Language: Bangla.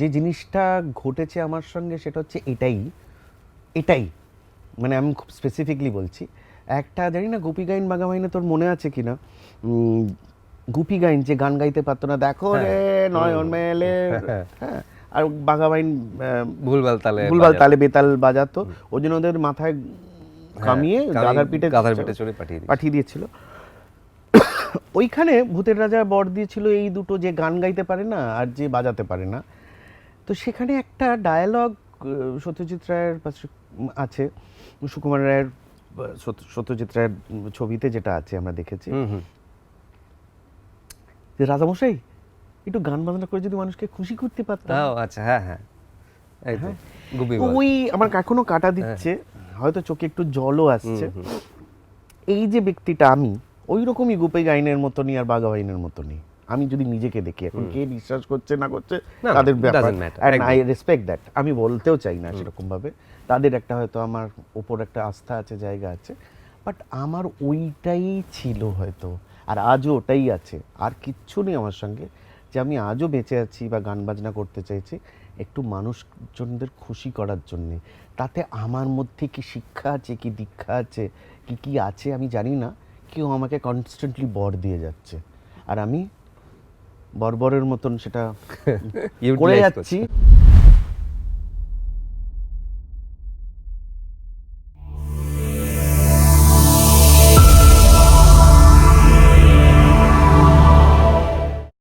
যে জিনিসটা ঘটেছে আমার সঙ্গে সেটা হচ্ছে এটাই মানে আমি খুব স্পেসিফিকলি বলছি। একটা জানি না গোপী গাইন বাঘা বাইনে তোর মনে আছে কিনা, গুপি গাইন যে গান গাইতে পারতো না, দেখো রে নয়ন মেলে, হ্যাঁ, আর বাঘা বাইন ভুলভাল তালে বেতাল বাজাতো, ওই জন্য ওদের মাথায় কামিয়ে গাধার পিঠে চড়ে পাঠিয়ে দিয়েছিল। ওইখানে ভূতের রাজা বর দিয়েছিল এই দুটো, যে গান গাইতে পারে না আর যে বাজাতে পারে না। তো সেখানে একটা ডায়ালগ সত্যজিৎ রায়ের আছে, সুকুমার রায়ের সত্যজিৎ রায়ের ছবিতে যেটা আছে আমরা দেখেছি, যে রাজামশাই একটু গান বাজনা করে যদি মানুষকে খুশি করতে পারতাম। আচ্ছা, হ্যাঁ হ্যাঁ, ওই আমার এখনো কাটা দিচ্ছে, হয়তো চোখে একটু জলও আসছে। এই যে ব্যক্তিটা আমি ওই রকমই গুপি গাইনের মতনই আর বাঘা বাইনের মতনই, আমি যদি নিজেকে দেখি। এখন কে বিশ্বাস করছে না করছে তাদের ব্যাপার, আই রেসপেক্ট দ্যাট, আমি বলতেও চাই না সেরকম ভাবে, তাদের একটা হয়তো আমার উপর একটা আস্থা আছে, জায়গা আছে, বাট আমার ওইটাই ছিল হয়তো, আর আজও ওটাই আছে, আর কিচ্ছু নেই আমার সঙ্গে, যে আমি আজও বেঁচে আছি বা গান বাজনা করতে চাইছি একটু মানুষজনদের খুশি করার জন্যে। তাতে আমার মধ্যে কি শিক্ষা আছে, কি দীক্ষা আছে, কি আছে আমি জানি না, কেউ আমাকে কনস্ট্যান্টলি বর দিয়ে যাচ্ছে, আর আমি বর্বরের মতন সেটা করে যাচ্ছি।